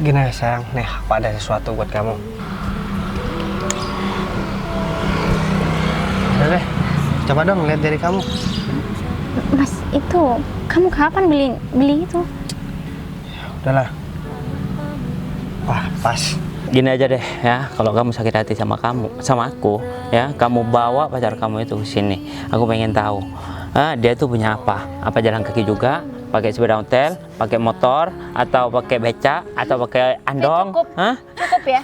Gini sayang, nih aku ada sesuatu buat kamu. Udah deh, coba dong lihat dari kamu. Mas, itu kamu kapan beli itu? Udahlah. Wah, pas. Gini aja deh ya, kalau kamu sakit hati sama aku ya, kamu bawa pacar kamu itu ke sini. Aku pengen tahu, dia tuh punya apa? Apa jalan kaki juga? Pakai sepeda ontel, pakai motor, atau pakai beca, atau pakai andong? Cukup ya.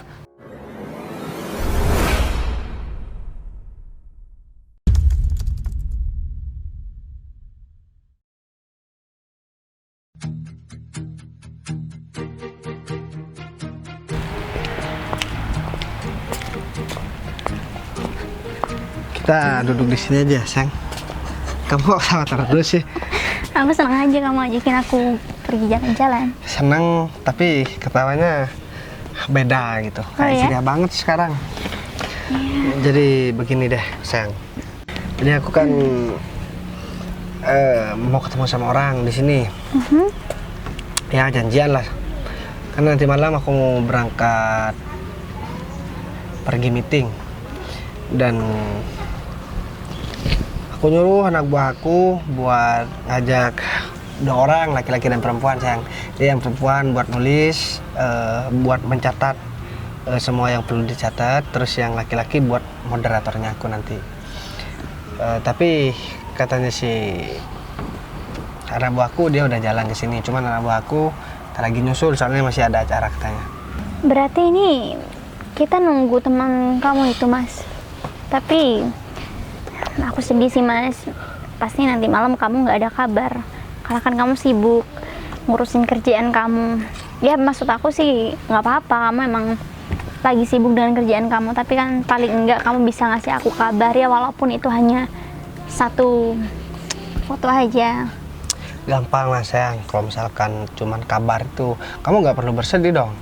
Kita duduk di sini aja, sayang. Kamu kok sama terus sih? Aku senang aja kamu ajakin aku pergi jalan-jalan. Seneng, tapi ketawanya beda gitu. Kayak ya? ceria banget sekarang. Jadi begini deh, sayang. Jadi aku kan mau ketemu sama orang di sini. Ya janjian lah. Kan nanti malam aku mau berangkat pergi meeting. Dan aku nyuruh anak buah aku buat ngajak 2 orang, laki-laki dan perempuan, sayang. Jadi yang perempuan buat nulis, buat mencatat semua yang perlu dicatat. Terus yang laki-laki buat moderatornya aku nanti. Tapi katanya si anak buahku dia udah jalan ke sini. Cuman anak buahku lagi nyusul, soalnya masih ada acara katanya. Berarti ini kita nunggu teman kamu itu, Mas. Tapi aku sedih sih, Mas. Pasti nanti malam kamu nggak ada kabar. Karena kan kamu sibuk ngurusin kerjaan kamu. Ya maksud aku sih nggak apa-apa, kamu emang lagi sibuk dengan kerjaan kamu. Tapi kan paling enggak kamu bisa ngasih aku kabar ya, walaupun itu hanya 1 foto aja. Gampang lah sayang, kalau misalkan cuman kabar itu, kamu nggak perlu bersedih dong.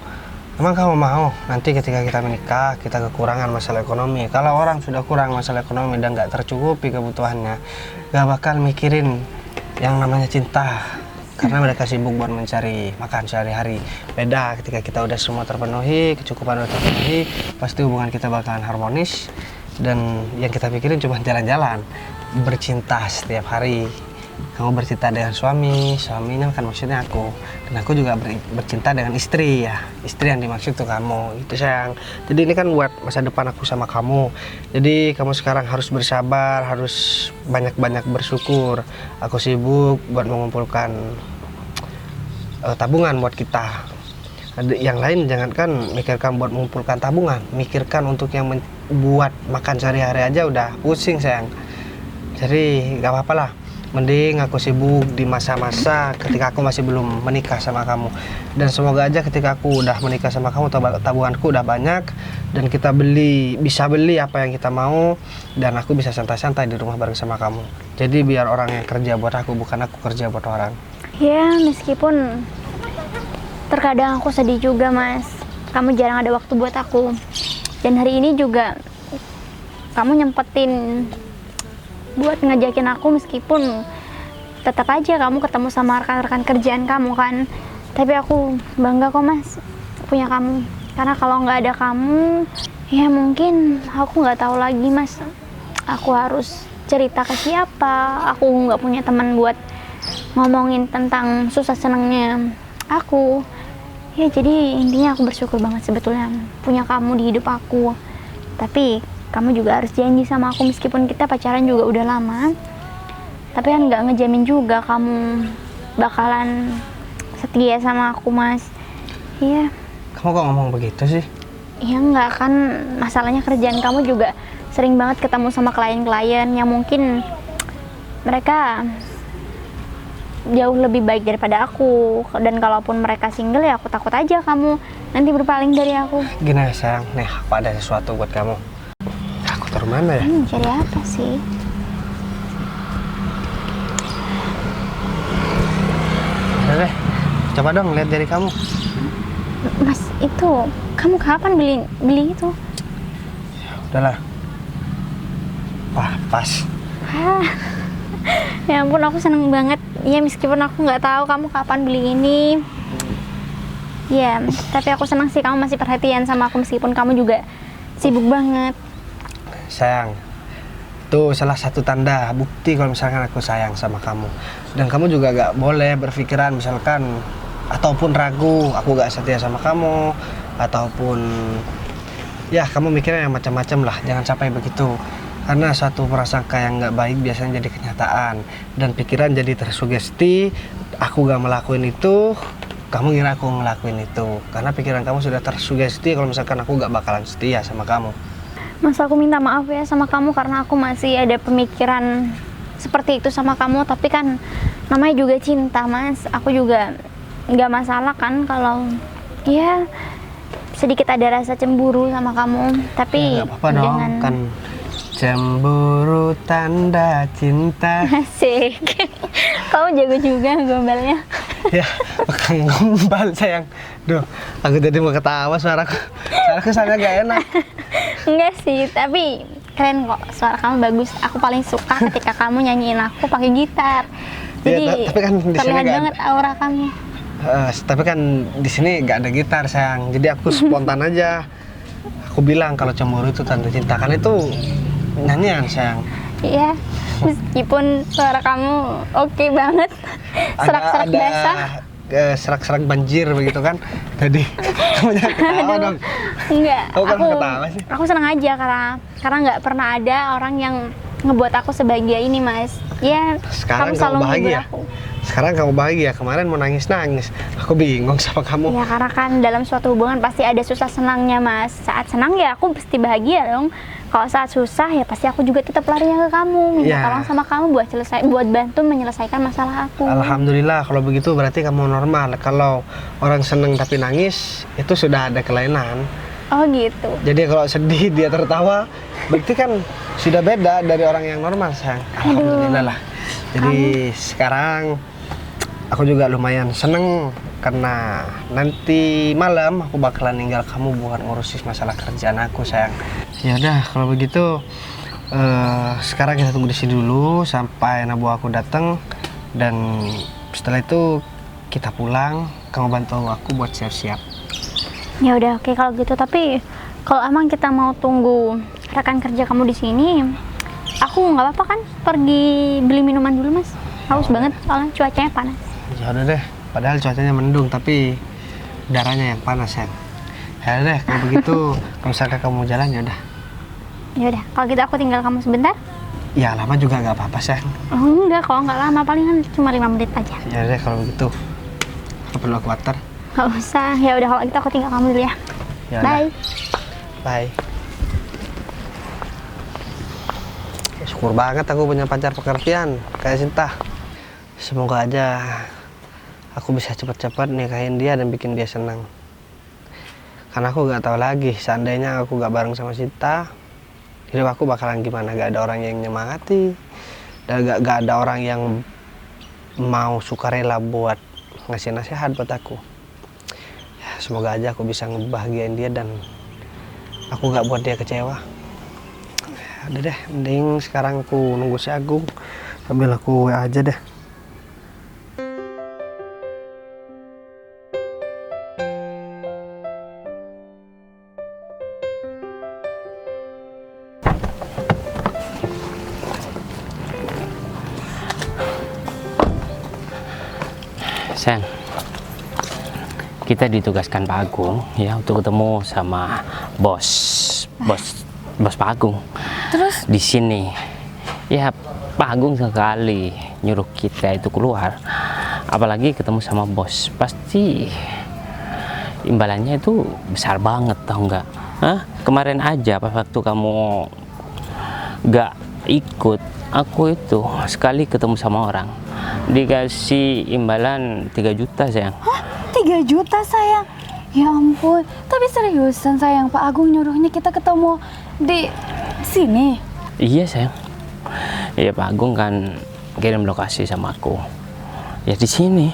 Emang kamu mau nanti ketika kita menikah, kita kekurangan masalah ekonomi? Kalau orang sudah kurang masalah ekonomi dan nggak tercukupi kebutuhannya, nggak bakal mikirin yang namanya cinta. Karena mereka sibuk buat mencari makan sehari-hari. Beda ketika kita udah semua terpenuhi, kecukupan udah terpenuhi, pasti hubungan kita bakalan harmonis. Dan yang kita pikirin cuma jalan-jalan, bercinta setiap hari. Kamu bercinta dengan suaminya kan maksudnya aku, dan aku juga bercinta dengan istri ya, istri yang dimaksud tuh kamu, itu sayang. Jadi ini kan buat masa depan aku sama kamu. Jadi kamu sekarang harus bersabar, harus banyak-banyak bersyukur. Aku sibuk buat mengumpulkan tabungan buat kita. Yang lain jangankan mikirkan buat mengumpulkan tabungan, mikirkan untuk yang buat makan sehari-hari aja udah pusing sayang. Jadi gak apa-apa lah. Mending aku sibuk di masa-masa ketika aku masih belum menikah sama kamu. Dan semoga aja ketika aku udah menikah sama kamu, tabunganku udah banyak, dan kita bisa beli apa yang kita mau, dan aku bisa santai-santai di rumah bareng sama kamu. Jadi biar orang yang kerja buat aku, bukan aku kerja buat orang. Ya meskipun terkadang aku sedih juga, Mas. Kamu jarang ada waktu buat aku. Dan hari ini juga kamu nyempetin buat ngajakin aku, meskipun tetap aja kamu ketemu sama rekan-rekan kerjaan kamu kan. Tapi aku bangga kok, Mas, punya kamu. Karena kalau nggak ada kamu, ya mungkin aku nggak tahu lagi, Mas, aku harus cerita ke siapa. Aku nggak punya teman buat ngomongin tentang susah senangnya aku. Ya jadi intinya aku bersyukur banget sebetulnya punya kamu di hidup aku. Tapi kamu juga harus janji sama aku, meskipun kita pacaran juga udah lama, tapi kan nggak ngejamin juga kamu bakalan setia sama aku, Mas. Iya. Kamu kok ngomong begitu sih? Iya nggak, kan masalahnya kerjaan kamu juga sering banget ketemu sama klien-klien yang mungkin mereka jauh lebih baik daripada aku. Dan kalaupun mereka single, ya aku takut aja kamu nanti berpaling dari aku. Gini sayang, nih aku ada sesuatu buat kamu. Aku taruh mana ya? Cari apa sih? Udah deh, coba dong lihat dari kamu. Mas, itu kamu kapan beli itu? Udahlah. Wah, pas. Hah. Ya ampun, aku seneng banget. Ya meskipun aku nggak tahu kamu kapan beli ini. Ya, tapi aku senang sih kamu masih perhatian sama aku meskipun kamu juga sibuk banget. Sayang, itu salah satu tanda bukti kalau misalkan aku sayang sama kamu. Dan kamu juga gak boleh berpikiran misalkan ataupun ragu aku gak setia sama kamu, ataupun ya kamu mikirnya yang macam-macam lah. Jangan sampai begitu, karena suatu prasangka yang gak baik biasanya jadi kenyataan, dan pikiran jadi tersugesti. Aku gak melakuin itu, kamu ngira aku ngelakuin itu, karena pikiran kamu sudah tersugesti kalau misalkan aku gak bakalan setia sama kamu. Mas, aku minta maaf ya sama kamu karena aku masih ada pemikiran seperti itu sama kamu. Tapi kan namanya juga cinta, Mas. Aku juga nggak masalah kan kalau ya sedikit ada rasa cemburu sama kamu. Tapi Ya, nggak apa-apa dong, kan cemburu tanda cinta. Asik. Kamu jago juga gombalnya. Ya, bukan gombal sayang. Duh, aku jadi mau ketawa, suaraku sangat gak enak. Enggak sih, tapi keren kok, suara kamu bagus. Aku paling suka ketika kamu nyanyiin aku pakai gitar. Jadi Ya, tapi kan di sini terlihat nggak banget aura kamu. Tapi kan di sini gak ada gitar sayang, jadi aku spontan aja. Aku bilang kalau cemburu itu tanda cinta, kan itu nyanyian sayang. Iya, meskipun suara kamu oke banget, serak-serak basah. Serak-serak banjir begitu kan. Tadi kamu jangan ketawa dong. Enggak, Kamu kan ketawa sih. aku senang aja karena nggak pernah ada orang yang ngebuat aku sebahagia ini, Mas. Ya, Sekarang kamu selalu kamu menghibur bahagia. aku. Sekarang kamu bahagia, kemarin mau nangis-nangis. Aku bingung sama kamu. Ya, karena kan dalam suatu hubungan pasti ada susah senangnya, Mas. Saat senang ya aku pasti bahagia dong. Kalau saat susah ya pasti aku juga tetap larinya ke kamu, minta Ya. tolong sama kamu buat bantu menyelesaikan masalah aku. Alhamdulillah, kalau begitu berarti kamu normal. Kalau orang seneng tapi nangis, itu sudah ada kelainan. Oh gitu. Jadi kalau sedih dia tertawa, berarti kan sudah beda dari orang yang normal, sayang. Alhamdulillah lah. Jadi sekarang aku juga lumayan seneng karena nanti malam aku bakalan ninggal kamu buat ngurusin masalah kerjaan aku, sayang. Ya udah, kalau begitu sekarang kita tunggu di sini dulu sampai anak buah aku datang, dan setelah itu kita pulang. Kamu bantu aku buat siap-siap. Ya udah, oke kalau gitu. Tapi kalau emang kita mau tunggu rekan kerja kamu di sini, aku nggak apa-apa kan pergi beli minuman dulu, Mas. Haus banget soalnya cuacanya panas. Ya udah deh, padahal cuacanya mendung tapi udaranya yang panas, sayang. Ya udah deh, kalau begitu kalau misalkan kamu mau jalan ya udah. Ya udah, kalau gitu aku tinggal kamu sebentar. Ya lama juga nggak apa-apa, sayang. Oh enggak, kalau nggak lama palingan cuma 5 menit aja. Ya udah kalau begitu. Aku perlu khawatir. Nggak usah. Ya udah kalau gitu aku tinggal kamu dulu ya. Ya udah. Bye. Bye. Syukur banget aku punya pacar pengertian kayak Sinta. Semoga aja aku bisa cepat-cepat nikahin dia dan bikin dia senang. Karena aku gak tahu lagi, seandainya aku gak bareng sama Sinta, hidup aku bakalan gimana. Gak ada orang yang nyemangati, dan gak ada orang yang mau sukarela buat ngasih nasihat buat aku. Ya, semoga aja aku bisa ngebahagiain dia dan aku gak buat dia kecewa. Ya, udah deh, mending sekarang aku nunggu si Agung sambil aku WA aja deh. Sayang, kita ditugaskan Pak Agung ya untuk ketemu sama bos Pak Agung. Terus? Di sini ya Pak Agung sekali nyuruh kita itu keluar, apalagi ketemu sama bos, pasti imbalannya itu besar banget, tau nggak? Hah? Kemarin aja pas waktu kamu nggak ikut, aku itu sekali ketemu sama orang dikasih imbalan 3 juta, sayang. Hah? 3 juta, sayang? Ya ampun, tapi seriusan sayang, Pak Agung nyuruhnya kita ketemu di sini? Iya, sayang. Iya, Pak Agung kan kirim lokasi sama aku. Ya di sini.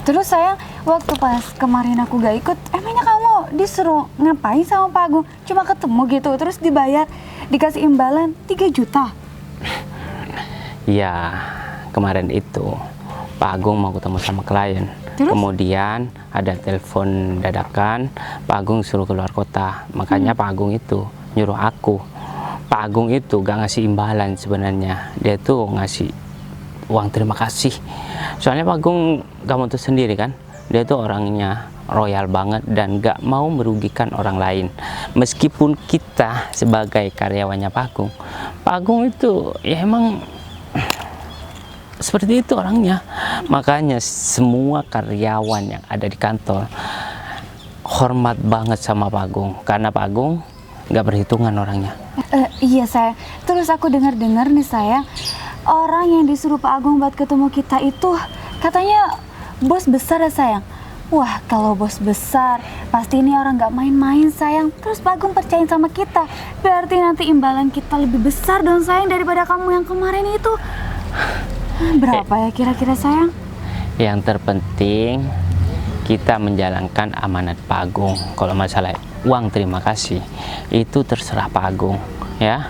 Terus sayang, waktu pas kemarin aku gak ikut, emangnya kamu disuruh ngapain sama Pak Agung? Cuma ketemu gitu, terus dibayar, dikasih imbalan 3 juta? Iya, kemarin itu Pak Agung mau ketemu sama klien. Terus? Kemudian ada telepon dadakan, Pak Agung suruh keluar kota. Makanya Pak Agung itu nyuruh aku. Pak Agung itu gak ngasih imbalan sebenarnya. Dia tuh ngasih uang terima kasih. Soalnya Pak Agung gak mau tuh sendiri kan. Dia tuh orangnya royal banget dan gak mau merugikan orang lain. Meskipun kita sebagai karyawannya Pak Agung itu ya emang seperti itu orangnya. Makanya semua karyawan yang ada di kantor hormat banget sama Pak Agung, karena Pak Agung nggak berhitungan orangnya. Iya sayang, terus aku dengar-dengar nih sayang, orang yang disuruh Pak Agung buat ketemu kita itu katanya bos besar ya sayang. Wah, kalau bos besar pasti ini orang nggak main-main sayang. Terus Pak Agung percaya sama kita, berarti nanti imbalan kita lebih besar dong sayang daripada kamu yang kemarin itu. Berapa ya kira-kira sayang? Yang terpenting kita menjalankan amanat Pak Agung. Kalau masalah uang terima kasih itu terserah Pak Agung ya.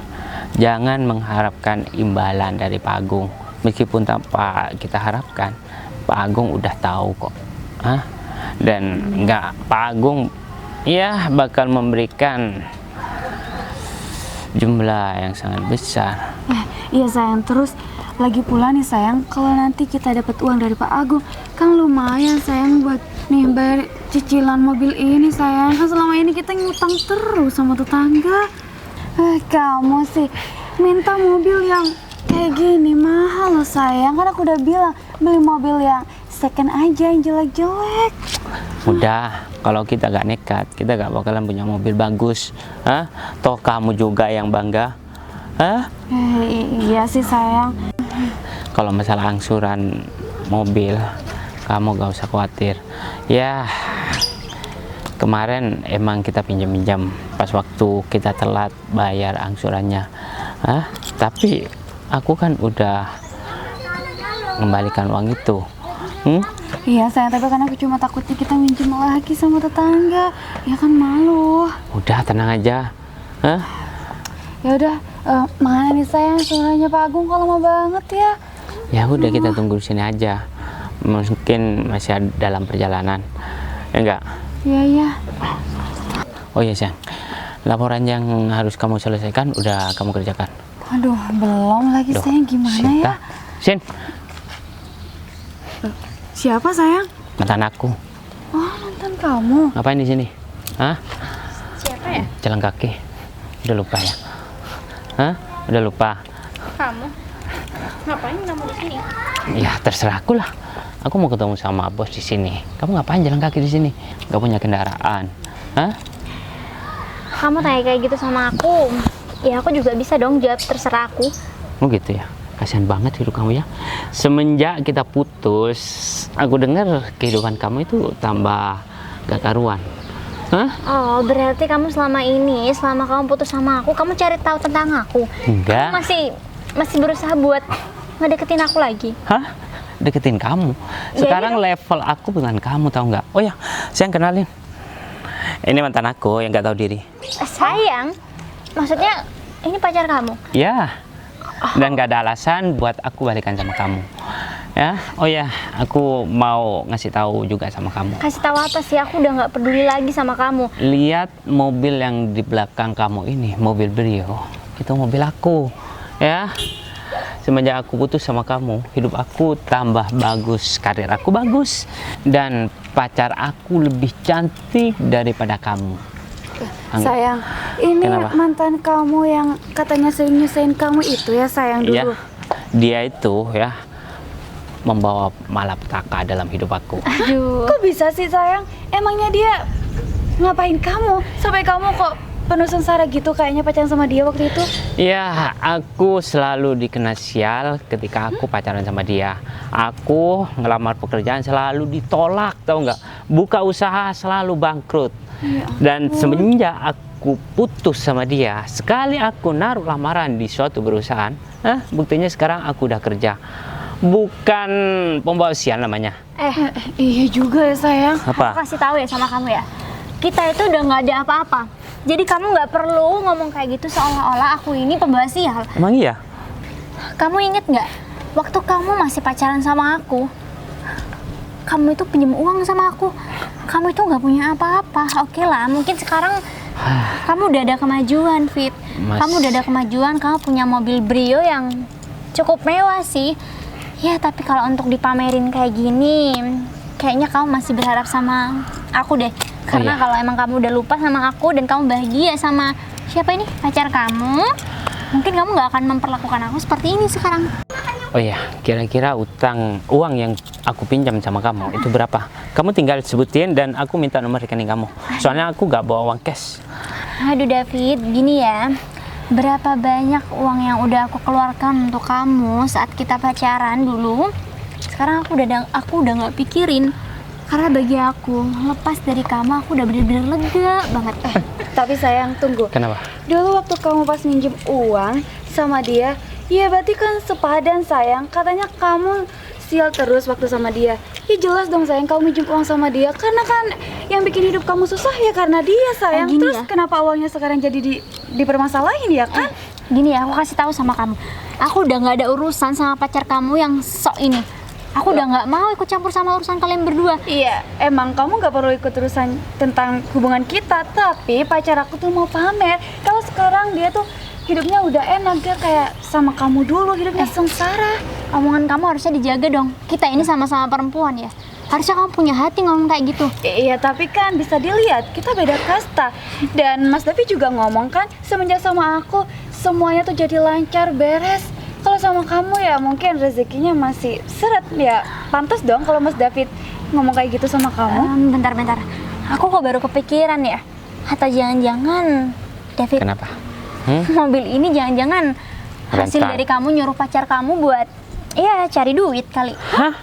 Jangan mengharapkan imbalan dari Pak Agung. Meskipun tanpa kita harapkan, Pak Agung udah tahu kok. Dan Pak Agung ya bakal memberikan jumlah yang sangat besar. Iya sayang, terus lagi pula nih sayang, kalau nanti kita dapat uang dari Pak Agung, kan lumayan sayang buat nih bayar cicilan mobil ini sayang. Kan selama ini kita ngutang terus sama tetangga. Kamu sih minta mobil yang kayak gini mahal loh sayang. Kan aku udah bilang beli mobil yang second aja yang jelek-jelek. Udah, kalau kita gak nekat, kita gak bakalan punya mobil bagus. Toh kamu juga yang bangga. Iya sih sayang. Kalau masalah angsuran mobil, kamu gak usah khawatir. Ya, kemarin emang kita pinjam-pinjam pas waktu kita telat bayar angsurannya. Tapi aku kan udah mengembalikan uang itu. Iya sayang, tapi kan aku cuma takutnya kita minjem lagi sama tetangga. Ya kan malu. Udah, tenang aja. Ya udah, mana nih sayang suaranya Pak Agung kalau mau banget ya. Ya udah, kita tunggu di sini aja. Mungkin masih dalam perjalanan. Ya enggak? Iya. Oh iya sayang, laporan yang harus kamu selesaikan udah kamu kerjakan? Aduh, belum lagi Duh, sayang, gimana ya? Sin, Siapa sayang? mantan aku. Oh, mantan kamu. Ngapain di sini? Siapa ya? Jalan kaki. Udah lupa ya? Udah lupa? Kamu? Ngapain kamu di sini? Ya terserah aku lah. Aku mau ketemu sama bos di sini. Kamu ngapain jalan kaki di sini? Gak punya kendaraan? Kamu tanya kayak gitu sama aku. Ya aku juga bisa dong jawab terserah aku. Oh gitu ya? Kasihan banget hidup kamu ya. Semenjak kita putus, aku dengar kehidupan kamu itu tambah gak karuan. Oh, berarti kamu selama ini, selama kamu putus sama aku, kamu cari tahu tentang aku. Enggak. Kamu masih berusaha buat ngedeketin aku lagi. Deketin kamu. Sekarang level aku dengan kamu, tahu nggak? Oh ya, sayang, kenalin. Ini mantan aku yang nggak tahu diri. Sayang? Maksudnya ini pacar kamu? Ya. Dan nggak ada alasan buat aku balikan sama kamu. Ya. Oh ya, aku mau ngasih tahu juga sama kamu. Kasih tahu apa sih? Aku udah nggak peduli lagi sama kamu. Lihat mobil yang di belakang kamu ini, mobil Brio. Itu mobil aku. Ya. Semenjak aku putus sama kamu, hidup aku tambah bagus, karir aku bagus, dan pacar aku lebih cantik daripada kamu. Sayang, ini Kenapa? mantan kamu yang katanya sering nyusahin kamu itu ya sayang dulu. Iya, dia itu ya membawa malapetaka dalam hidup aku. Aduh. Kok bisa sih sayang? Emangnya dia ngapain kamu? Sampai kamu kok penuh sengsara gitu kayaknya pacaran sama dia waktu itu? Ya, aku selalu dikena sial ketika aku pacaran sama dia. Aku ngelamar pekerjaan selalu ditolak, tahu nggak? Buka usaha selalu bangkrut. Dan semenjak aku putus sama dia, sekali aku naruh lamaran di suatu perusahaan, buktinya sekarang aku udah kerja. Bukan pembawa sial namanya. Iya juga ya sayang. Apa? Aku kasih tahu ya sama kamu ya. Kita itu udah nggak ada apa-apa. Jadi kamu nggak perlu ngomong kayak gitu seolah-olah aku ini pembawa sial. Emang iya? Kamu inget nggak? Waktu kamu masih pacaran sama aku, kamu itu pinjam uang sama aku. Kamu itu nggak punya apa-apa. Oke lah, mungkin sekarang kamu udah ada kemajuan, Fit. Kamu udah ada kemajuan, kamu punya mobil Brio yang cukup mewah sih. Ya, tapi kalau untuk dipamerin kayak gini, kayaknya kamu masih berharap sama aku deh. Karena kalau emang kamu udah lupa sama aku dan kamu bahagia sama siapa ini? Pacar kamu, mungkin kamu nggak akan memperlakukan aku seperti ini sekarang. Oh iya, kira-kira uang yang aku pinjam sama kamu itu berapa? Kamu tinggal sebutin dan aku minta nomor rekening kamu. Soalnya aku nggak bawa uang cash. Aduh David, gini ya. Berapa banyak uang yang udah aku keluarkan untuk kamu saat kita pacaran dulu. Sekarang aku udah nggak pikirin. Karena bagi aku, lepas dari kamu aku udah bener-bener lega banget. Tapi sayang, tunggu. Kenapa? Dulu waktu kamu pas minjem uang sama dia, ya berarti kan sepadan sayang. Katanya kamu sial terus waktu sama dia. Ya jelas dong sayang, kamu minjem uang sama dia karena kan yang bikin hidup kamu susah ya karena dia sayang. Gini Terus ya. kenapa uangnya sekarang jadi dipermasalahin ya kan? Gini ya, aku kasih tahu sama kamu. Aku udah nggak ada urusan sama pacar kamu yang sok ini. Aku udah nggak mau ikut campur sama urusan kalian berdua. Iya, emang kamu nggak perlu ikut urusan tentang hubungan kita. Tapi pacar aku tuh mau pamer kalau sekarang dia tuh hidupnya udah enak, dia kayak sama kamu dulu hidupnya sengsara. Omongan kamu harusnya dijaga dong. Kita ini sama-sama perempuan ya. Harusnya kamu punya hati ngomong kayak gitu. Iya, tapi kan bisa dilihat kita beda kasta. Dan Mas David juga ngomong kan semenjak sama aku semuanya tuh jadi lancar, beres. Kalau sama kamu ya mungkin rezekinya masih seret ya. Pantas dong kalau Mas David ngomong kayak gitu sama kamu. Bentar. Aku kok baru kepikiran ya. Atau jangan-jangan David, Kenapa? mobil ini jangan-jangan hasil Rental. dari kamu nyuruh pacar kamu buat cari duit kali. Hah?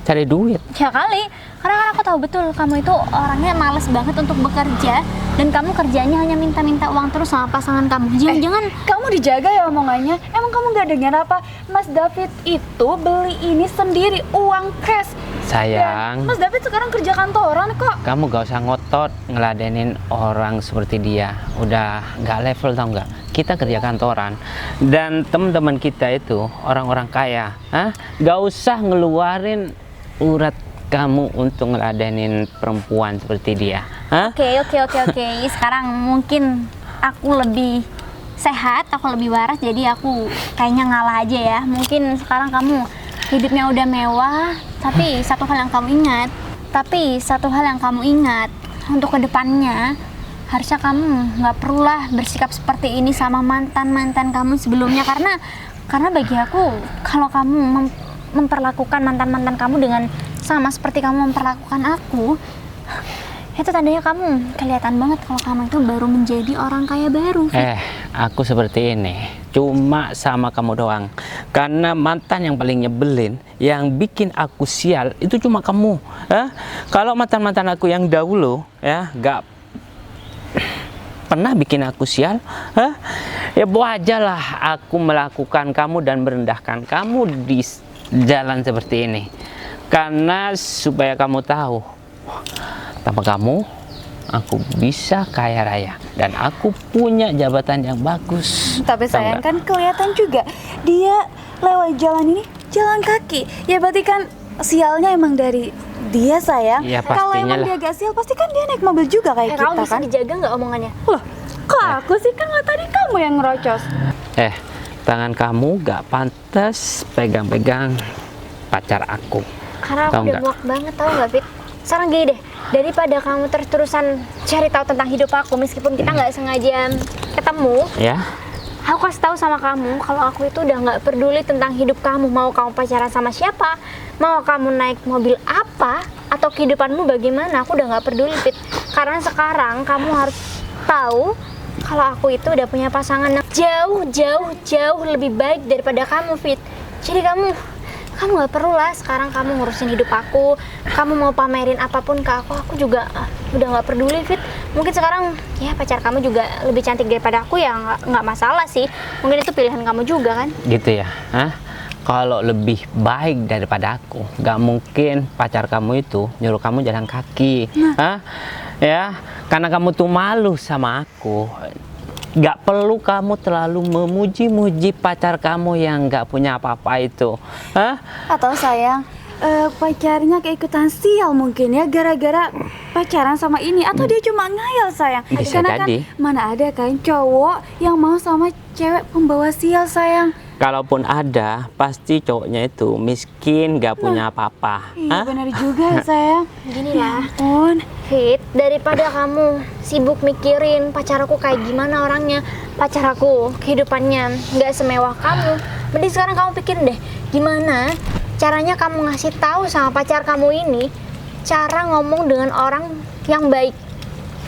Cari duit? Ya kali, karena kan aku tahu betul kamu itu orangnya males banget untuk bekerja dan kamu kerjanya hanya minta-minta uang terus sama pasangan kamu. Jangan-jangan Kamu dijaga ya omongannya. Emang kamu gak dengar apa? Mas David itu beli ini sendiri uang cash. Sayang, Dan Mas David sekarang kerja kantoran kok. kamu gak usah ngotot ngeladenin orang seperti dia. Udah gak level, tau gak? Kita kerja kantoran dan teman-teman kita itu orang-orang kaya. Gak usah ngeluarin urat kamu untuk ngeladenin perempuan seperti dia. Oke. Sekarang mungkin aku lebih sehat, aku lebih waras, jadi aku kayaknya ngalah aja ya. Mungkin sekarang kamu hidupnya udah mewah, tapi satu hal yang kamu ingat untuk kedepannya, harusnya kamu nggak perlulah bersikap seperti ini sama mantan kamu sebelumnya, karena bagi aku kalau kamu memperlakukan mantan kamu dengan sama seperti kamu memperlakukan aku, itu tandanya kamu kelihatan banget kalau kamu itu baru menjadi orang kaya baru. Aku seperti ini cuma sama kamu doang. Karena mantan yang paling nyebelin, yang bikin aku sial itu cuma kamu. Kalau mantan aku yang dahulu gak pernah bikin aku sial, ya wajarlah aku melakukan kamu dan merendahkan kamu di jalan seperti ini. Karena supaya kamu tahu, tanpa kamu aku bisa kaya raya dan aku punya jabatan yang bagus. Tapi Tahu sayang nggak? kan kelihatan juga dia lewat jalan ini jalan kaki. Ya berarti kan sialnya emang dari dia sayang. Iya, Kalau pastinya emang lah. dia gak sial pasti kan dia naik mobil juga kayak Kamu kita bisa kan. dijaga nggak omongannya? Loh, kok aku sih kan tadi kamu yang ngerocos. Tangan kamu gak pantas pegang-pegang pacar aku. Karena aku Tahu udah nggak? muak banget, tau nggak Fit? Sekarang gini deh, daripada kamu terus-terusan cari tahu tentang hidup aku meskipun kita nggak sengaja ketemu, Ya, aku kasih tahu sama kamu kalau aku itu udah nggak peduli tentang hidup kamu. Mau kamu pacaran sama siapa, mau kamu naik mobil apa, atau kehidupanmu bagaimana, aku udah nggak peduli Fit. Karena sekarang kamu harus tahu kalau aku itu udah punya pasangan yang jauh lebih baik daripada kamu Fit. Jadi kamu nggak perlu lah sekarang kamu ngurusin hidup aku. Kamu mau pamerin apapun ke aku juga udah nggak peduli Fit. Mungkin sekarang ya pacar kamu juga lebih cantik daripada aku, ya nggak masalah sih. Mungkin itu pilihan kamu juga kan. gitu ya. Kalau lebih baik daripada aku, gak mungkin pacar kamu itu nyuruh kamu jalan kaki. Ya, karena kamu tuh malu sama aku. Gak perlu kamu terlalu memuji-muji pacar kamu yang gak punya apa-apa itu. Atau sayang, pacarnya keikutan sial mungkin ya gara-gara pacaran sama ini, atau dia cuma ngayal sayang. Bisa Karena jadi. kan mana ada kan cowok yang mau sama cewek pembawa sial sayang. Kalaupun ada, pasti cowoknya itu miskin, gak punya apa-apa. Iya Hah? benar juga sayang. Gini Ya lah, ampun. Fit, daripada kamu sibuk mikirin pacar aku kayak gimana orangnya, pacar aku kehidupannya nggak semewah kamu, mending sekarang kamu pikirin deh gimana caranya kamu ngasih tahu sama pacar kamu ini cara ngomong dengan orang yang baik.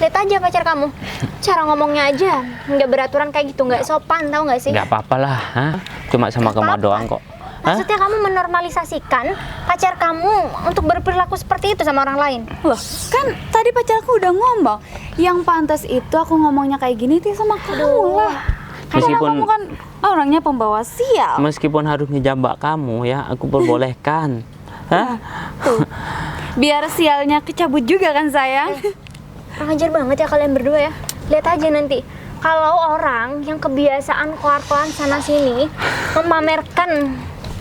Lihat aja pacar kamu, cara ngomongnya aja nggak beraturan kayak gitu, nggak sopan, tahu nggak sih? Gak apa-apa lah, hah? Cuma sama kamu Apa-apa. doang kok. Hah? Maksudnya kamu menormalisasikan pacar kamu untuk berperilaku seperti itu sama orang lain. Loh, kan tadi pacarku udah ngomong, yang pantas itu aku ngomongnya kayak gini tuh sama kamu lah. Karena Meskipun- kamu kan orangnya pembawa sial. Meskipun harus ngejambak kamu ya, aku perbolehkan. Hah? Tuh. Biar sialnya kecabut juga kan sayang. Kurang ajar banget ya kalian berdua ya. Lihat aja nanti kalau orang yang kebiasaan keluar-keluar sana sini memamerkan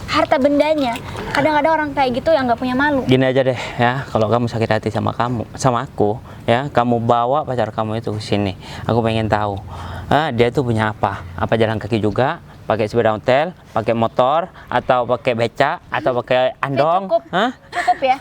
harta bendanya, kadang-kadang orang kayak gitu yang nggak punya malu. Gini aja deh ya, kalau kamu sakit hati sama aku ya, kamu bawa pacar kamu itu ke sini. Aku pengen tahu, dia tuh punya apa? Apa jalan kaki juga? Pakai sepeda ontel, pakai motor, atau pakai beca, atau pakai andong? Cukup, Hah? cukup ya.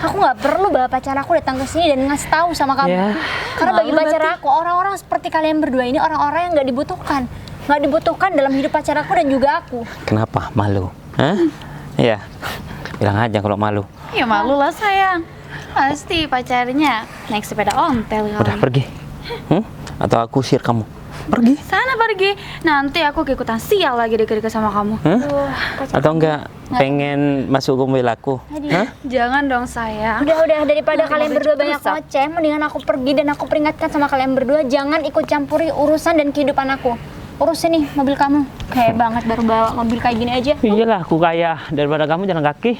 Aku nggak perlu bawa pacar aku datang ke sini dan ngasih tahu sama kamu. Ya. Karena bagi pacar aku, orang-orang seperti kalian berdua ini orang-orang yang nggak dibutuhkan. Nggak dibutuhkan dalam hidup pacar aku dan juga aku. Kenapa malu? Hah? Iya, bilang aja kalau malu. Ya malu lah sayang. Pasti pacarnya naik sepeda ontel kali. Udah pergi, atau aku usir kamu. Pergi. Sana pergi. Nanti aku keikutan sial lagi deket-deket sama kamu. Hah? Pacar Atau enggak pengen masuk ke mobil aku? Hah? Jangan dong sayang. Udah daripada Nanti kalian mobil berdua banyak rusak. ngoceh, mendingan aku pergi dan aku peringatkan sama kalian berdua jangan ikut campuri urusan dan kehidupan aku. Urusin nih mobil kamu. Kayak banget baru bawa mobil kayak gini aja. Iyalah, aku kaya daripada kamu jalan kaki.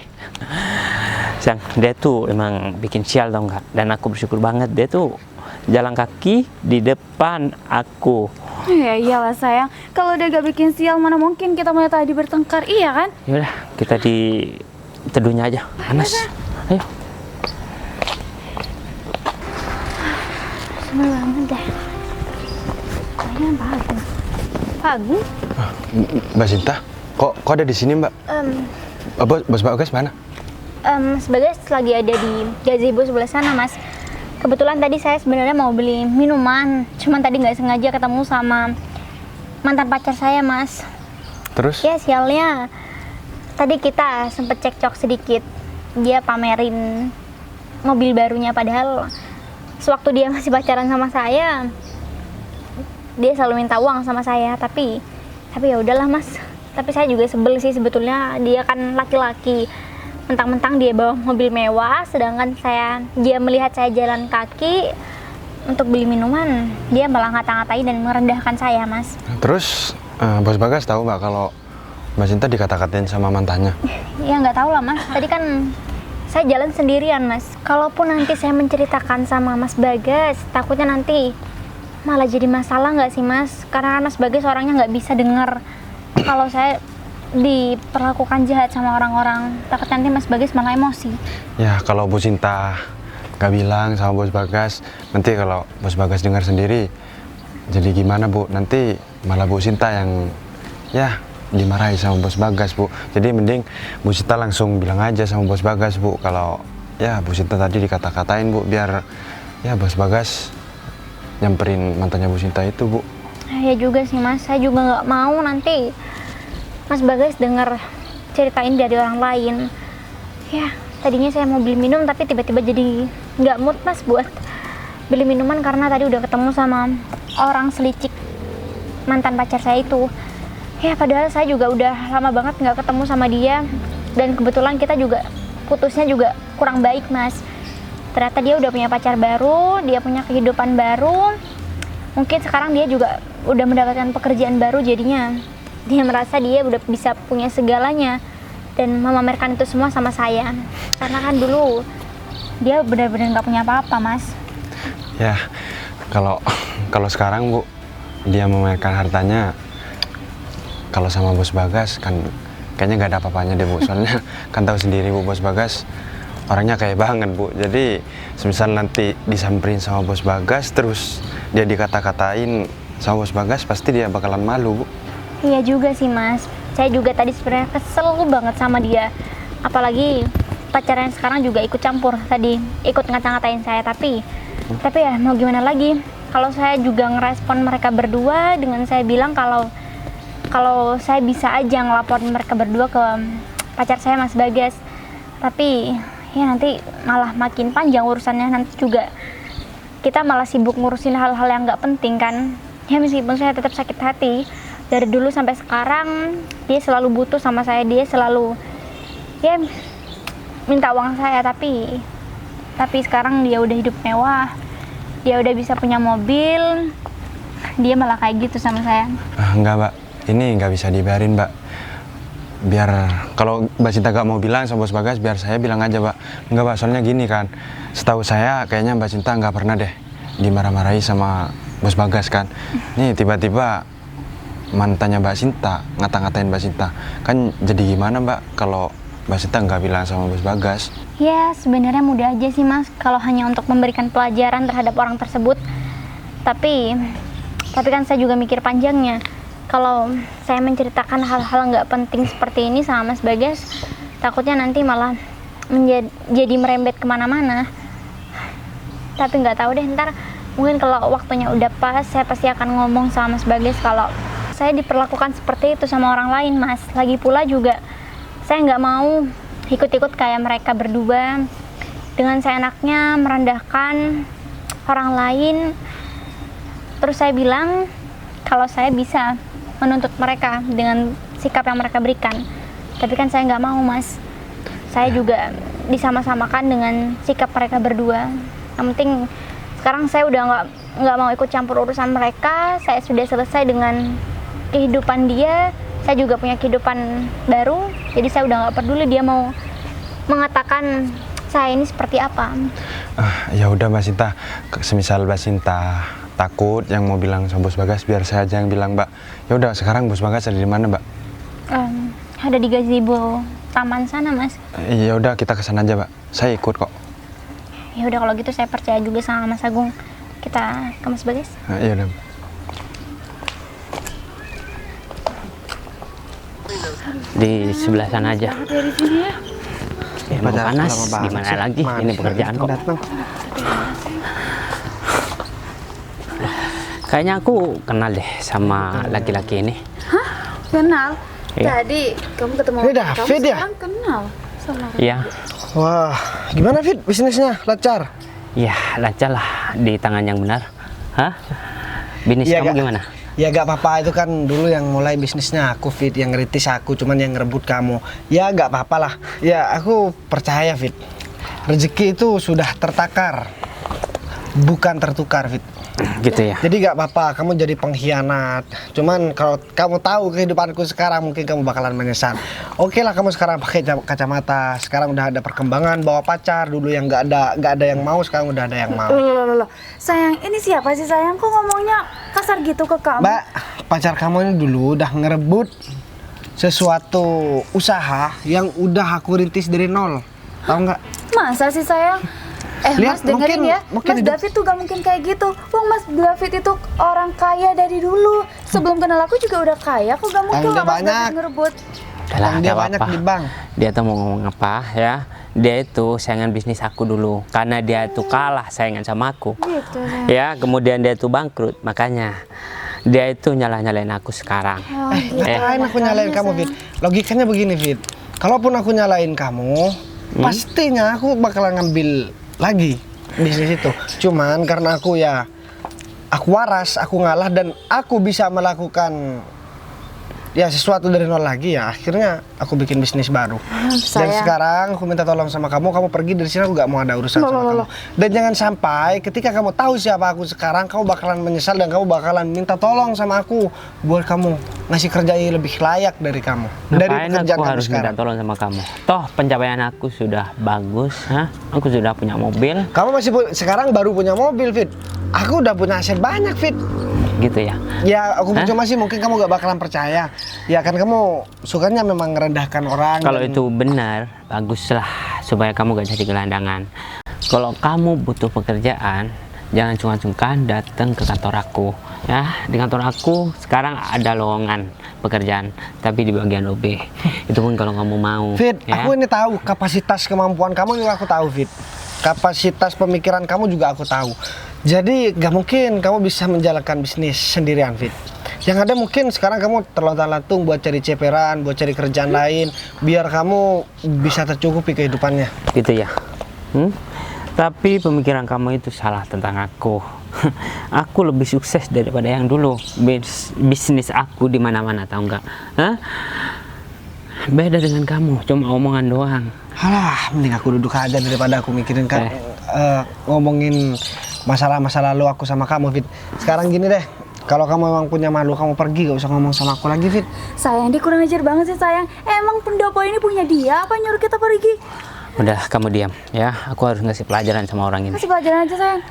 Sayang, dia tuh emang bikin sial tau nggak? Dan aku bersyukur banget dia tuh jalan kaki di depan aku. Ya iyalah sayang. Kalau udah gak bikin sial mana mungkin kita mulai tadi bertengkar, iya kan? Yaudah, kita di teduhnya aja. Panas. Ayo. Sebel banget dah. Kayaknya bagus. Bagus. Mbak Sinta, kok ada di sini Mbak? Bos Bagas mana? Sebagai lagi ada di gazebo sebelah sana, Mas. Kebetulan tadi saya sebenarnya mau beli minuman, cuman tadi nggak sengaja ketemu sama mantan pacar saya, Mas. Terus? Ya sialnya, tadi kita sempet cekcok sedikit. Dia pamerin mobil barunya, padahal sewaktu dia masih pacaran sama saya, dia selalu minta uang sama saya. Tapi ya udahlah, Mas. Tapi saya juga sebel sih sebetulnya, dia kan laki-laki. Mentang-mentang dia bawa mobil mewah, sedangkan dia melihat saya jalan kaki untuk beli minuman, dia malah ngata-ngatain dan merendahkan saya, Mas. Terus Bos Bagas tahu Mbak kalau Mbak Sinta dikata-katain sama mantannya? Ya nggak tahu lah, Mas. Tadi kan saya jalan sendirian, Mas. Kalaupun nanti saya menceritakan sama Mas Bagas, takutnya nanti malah jadi masalah nggak sih, Mas? Karena kan Mas Bagas orangnya nggak bisa dengar kalau saya diperlakukan jahat sama orang-orang. Takut nanti Mas Bagas malah emosi. Ya kalau Bu Sinta nggak bilang sama Bos Bagas, nanti kalau Bos Bagas dengar sendiri, jadi gimana Bu? Nanti malah Bu Sinta yang ya dimarahi sama Bos Bagas Bu. Jadi mending Bu Sinta langsung bilang aja sama Bos Bagas Bu, kalau ya Bu Sinta tadi dikata-katain Bu, biar ya Bos Bagas nyamperin mantannya Bu Sinta itu Bu. Ya juga sih, Mas. Saya juga nggak mau nanti Mas Bagas dengar ceritain dari orang lain. Ya, tadinya saya mau beli minum tapi tiba-tiba jadi nggak mood, Mas, buat beli minuman karena tadi udah ketemu sama orang selicik mantan pacar saya itu. Ya, padahal saya juga udah lama banget nggak ketemu sama dia dan kebetulan kita juga putusnya juga kurang baik, Mas. Ternyata dia udah punya pacar baru, dia punya kehidupan baru. Mungkin sekarang dia juga udah mendapatkan pekerjaan baru, jadinya dia merasa dia udah bisa punya segalanya dan memamerkan itu semua sama saya. Karena kan dulu dia benar-benar nggak punya apa-apa, Mas. Ya kalau sekarang Bu, dia memamerkan hartanya. Kalau sama Bos Bagas kan kayaknya nggak ada apa-apanya deh Bu. Soalnya kan tahu sendiri Bu, Bos Bagas orangnya kayak banget Bu. Jadi semisal nanti disamperin sama Bos Bagas terus dia dikata-katain sama Bos Bagas, pasti dia bakalan malu Bu. Iya juga sih Mas, saya juga tadi sebenarnya kesel banget sama dia. Apalagi pacarnya sekarang juga ikut campur tadi, ikut ngata-ngatain saya. Tapi ya mau gimana lagi, kalau saya juga ngerespon mereka berdua dengan saya bilang kalau saya bisa aja ngelaporin mereka berdua ke pacar saya Mas Bagas. Tapi ya nanti malah makin panjang urusannya, nanti juga kita malah sibuk ngurusin hal-hal yang nggak penting kan. Ya meskipun saya tetap sakit hati, dari dulu sampai sekarang dia selalu butuh sama saya, dia selalu ya minta uang saya, tapi sekarang dia udah hidup mewah, dia udah bisa punya mobil, dia malah kayak gitu sama saya. Enggak Mbak, ini nggak bisa dibiarin Mbak. Biar kalau Mbak Cinta gak mau bilang sama Bos Bagas, biar saya bilang aja Mbak. Enggak Mbak, soalnya gini kan, setahu saya kayaknya Mbak Cinta nggak pernah deh dimarah-marahi sama Bos Bagas kan. Nih tiba-tiba mantannya Mbak Cinta ngata-ngatain Mbak Cinta, kan jadi gimana Mbak kalau Mbak Cinta nggak bilang sama Bos Bagas? Ya sebenarnya mudah aja sih Mas, kalau hanya untuk memberikan pelajaran terhadap orang tersebut. Tapi kan saya juga mikir panjangnya. Kalau saya menceritakan hal-hal nggak penting seperti ini sama Mas Bagas, takutnya nanti malah jadi merembet kemana-mana. Tapi nggak tahu deh, ntar mungkin kalau waktunya udah pas, saya pasti akan ngomong sama Mas Bagas kalau saya diperlakukan seperti itu sama orang lain Mas. Lagi pula juga saya nggak mau ikut-ikut kayak mereka berdua dengan seenaknya merendahkan orang lain. Terus saya bilang kalau saya bisa menuntut mereka dengan sikap yang mereka berikan. Tapi kan saya nggak mau Mas, saya juga disama-samakan dengan sikap mereka berdua. Yang penting sekarang saya udah nggak mau ikut campur urusan mereka. Saya sudah selesai dengan kehidupan dia, saya juga punya kehidupan baru. Jadi saya udah nggak peduli dia mau mengatakan saya ini seperti apa. Ya udah Mbak Cinta, semisal Mbak Cinta takut yang mau bilang sama Bos Bagas, biar saya aja yang bilang Mbak. Ya udah, sekarang Bos Bagas ada di mana Mbak? Ada di gazebo taman sana Mas. Ya udah, kita ke sana aja Mbak, saya ikut kok. Ya udah kalau gitu saya percaya juga sama Mas Agung. Kita ke Mas Bagas. Ya udah Mbak. Di sebelah sana aja. Dari sini ya. Mau panas, gimana lagi? Ini pekerjaan kok. Kayaknya aku kenal deh sama laki-laki ini. Hah? Kenal? Iya. Tadi kamu ketemu Ini kamu David ya? sekarang kenal sama Iya, Wah, gimana Fit bisnisnya? Lancar? ya lancar lah di tangan yang benar. Hah? Bisnis Iya, kamu Kak. gimana? Ya gak apa-apa, itu kan dulu yang mulai bisnisnya aku Fit, yang ngeritis aku, cuman yang ngerebut kamu. Ya gak apa-apa lah. Ya aku percaya Fit, rezeki itu sudah tertakar, bukan tertukar Fit. Gitu ya. Jadi gak apa-apa kamu jadi pengkhianat. Cuman kalau kamu tahu kehidupanku sekarang, mungkin kamu bakalan menyesal. Oke lah, kamu sekarang pakai kacamata. Sekarang udah ada perkembangan bawa pacar. Dulu yang gak ada yang mau, sekarang udah ada yang mau. Loh. Sayang, ini siapa sih sayang? Kok ngomongnya kasar gitu ke kamu? Mbak, pacar kamu ini dulu udah ngerebut sesuatu usaha yang udah aku rintis dari nol. Tahu nggak? Masa sih sayang? Lihat, Mas dengerin mungkin- ya, mungkin Mas hidup- David tuh gak mungkin kayak gitu. Wong Mas David itu orang kaya dari dulu. Sebelum kenal aku juga udah kaya. Kok gak mungkin Tanggung lah Mas banyak. David ngerebut? Udah lah, Dia gak banyak apa-apa. di bank. Dia tuh mau ngomong apa ya? Dia itu saingan bisnis aku dulu. Karena dia itu kalah saingan sama aku. Gitu sayang. Ya, kemudian dia itu bangkrut. Makanya dia itu nyalain aku sekarang. Oh, gitu. Ngapain aku nyalain kamu, Fit? Logikanya begini, Fit. Kalaupun aku nyalain kamu, pastinya aku bakalan ngambil lagi bisnis itu. Cuman karena aku waras, aku ngalah dan aku bisa melakukan ya sesuatu dari nol lagi, ya akhirnya aku bikin bisnis baru. Dan Sayang. sekarang aku minta tolong sama kamu pergi dari sini, aku gak mau ada urusan sama kamu. Dan jangan sampai ketika kamu tahu siapa aku sekarang, kamu bakalan menyesal dan kamu bakalan minta tolong sama aku buat kamu ngasih kerja yang lebih layak dari kamu. Dari Ngapain pekerjaan aku kamu harus minta sekarang. tolong sama kamu? Toh pencapaian aku sudah bagus, aku sudah punya mobil. Kamu masih sekarang baru punya mobil, Fit. Aku udah punya aset banyak, Fit. gitu ya. Ya aku percuma sih, mungkin kamu gak bakalan percaya. Ya kan kamu sukanya memang merendahkan orang. Kalau dan- itu benar, baguslah supaya kamu gak jadi gelandangan. Kalau kamu butuh pekerjaan, jangan sungkan-sungkan datang ke kantor aku. Ya, di kantor aku sekarang ada lowongan pekerjaan, tapi di bagian OB. Itu pun kalau kamu mau. Fit, ya. aku ini tahu kapasitas kemampuan kamu juga aku tahu, Fit. Kapasitas pemikiran kamu juga aku tahu. Jadi gak mungkin kamu bisa menjalankan bisnis sendirian, Fit. Yang ada mungkin sekarang kamu terlantung-lantung buat cari ceperan, buat cari kerjaan lain, biar kamu bisa tercukupi kehidupannya. Gitu ya. Tapi pemikiran kamu itu salah tentang aku. Aku lebih sukses daripada yang dulu. Bisnis aku di mana-mana, tahu nggak? Hah? Beda dengan kamu, cuma omongan doang. Halah, mending aku duduk aja daripada aku mikirin ngomongin masalah-masa lalu aku sama kamu, Fit. Sekarang gini deh, kalau kamu memang punya malu, kamu pergi, gak usah ngomong sama aku lagi, Fit. Sayang, dia kurang ajar banget sih sayang. Emang pendopo ini punya dia apa nyuruh kita pergi? Udah, kamu diam ya. Aku harus ngasih pelajaran sama orang ini. Kasih pelajaran aja sayang.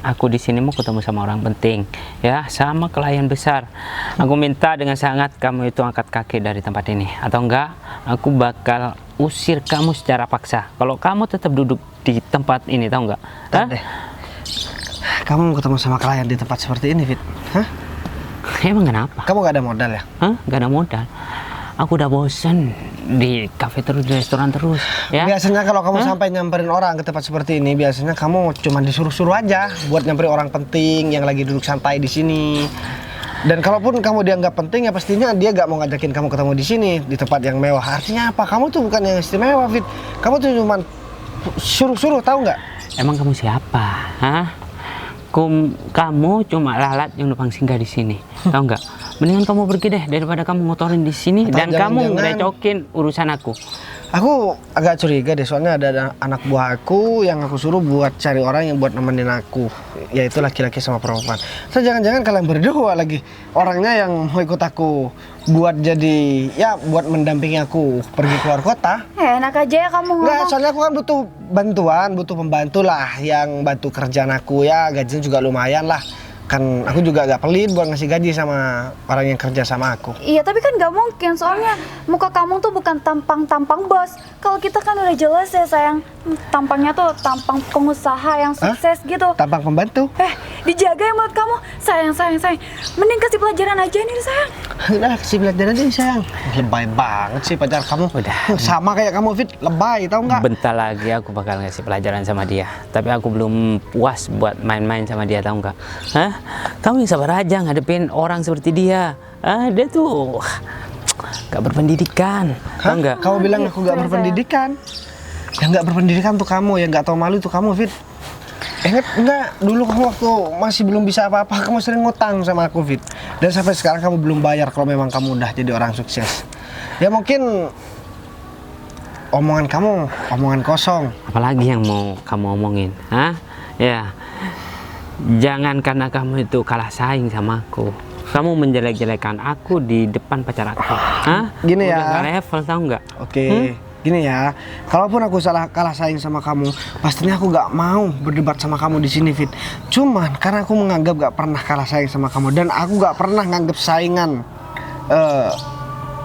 Aku di sini mau ketemu sama orang penting, ya, sama klien besar. Aku minta dengan sangat kamu itu angkat kaki dari tempat ini, atau enggak, aku bakal usir kamu secara paksa. Kalau kamu tetap duduk di tempat ini, tahu enggak? Hah? Deh. Kamu mau ketemu sama klien di tempat seperti ini, Fit? Hah? Emang kenapa? Kamu gak ada modal ya? Hah? Gak ada modal. Aku udah bosen di kafe terus, di restoran terus, ya. Biasanya kalau kamu sampai nyamperin orang ke tempat seperti ini, biasanya kamu cuma disuruh-suruh aja buat nyamperin orang penting yang lagi duduk santai di sini. Dan kalaupun kamu dianggap penting, ya pastinya dia gak mau ngajakin kamu ketemu di sini di tempat yang mewah. Artinya apa? Kamu tuh bukan yang istimewa, Fit. Kamu tuh cuma suruh-suruh, tahu nggak? Emang kamu siapa? Hah? Kamu cuma lalat yang numpang singgah di sini, tahu nggak? Mendingan kamu pergi deh daripada kamu ngotorin di sini dan kamu ngerecokin urusan aku. Aku agak curiga deh, soalnya ada anak buah aku yang aku suruh buat cari orang yang buat nemenin aku, yaitu laki-laki sama perempuan. So jangan-jangan kalian berdua lagi orangnya yang mau ikut aku buat jadi, ya buat mendampingi aku pergi keluar kota. Enak aja ya kamu Nggak, ngomong. soalnya aku kan butuh bantuan, butuh pembantu lah yang bantu kerjaan aku, ya gajinya juga lumayan lah. Kan aku juga gak pelit buat ngasih gaji sama orang yang kerja sama aku. Iya, tapi kan nggak mungkin soalnya muka kamu tuh bukan tampang bos. Kalau kita kan udah jelas ya sayang, tampangnya tuh tampang pengusaha yang sukses gitu. Tampang pembantu. Dijaga ya mulut kamu. Sayang. Mending kasih pelajaran aja nih sayang. Udah kasih pelajaran aja sayang. Lebay banget sih pacar kamu. Udah. Sama kayak kamu, Fit. Lebay, tau nggak? Bentar lagi aku bakal ngasih pelajaran sama dia. Tapi aku belum puas buat main-main sama dia, tahu nggak? Hah? Kamu yang sabar aja ngadepin orang seperti dia. Dia tuh gak berpendidikan, tahu nggak? Kamu bilang aku gak berpendidikan. Yang gak berpendidikan tuh kamu, yang gak tahu malu tuh kamu, Fit. Ingat enggak, dulu kamu waktu masih belum bisa apa-apa, kamu sering ngutang sama aku, Fit. Dan sampai sekarang kamu belum bayar kalau memang kamu udah jadi orang sukses. Ya mungkin omongan kamu, omongan kosong. Apalagi yang mau kamu omongin? Hah? Ya. Jangan karena kamu itu kalah saing sama aku, kamu menjelek-jelekan aku di depan pacar aku. Hah? Gini Udah ya. gak level, tahu nggak? Oke, gini ya. Kalaupun aku kalah saing sama kamu, pastinya aku gak mau berdebat sama kamu di sini, Fit. Cuman karena aku menganggap gak pernah kalah saing sama kamu, dan aku gak pernah nganggap saingan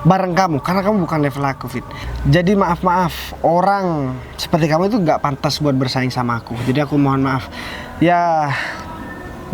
bareng kamu, karena kamu bukan level aku, Fit. Jadi maaf, orang seperti kamu itu gak pantas buat bersaing sama aku. Jadi aku mohon maaf. Ya,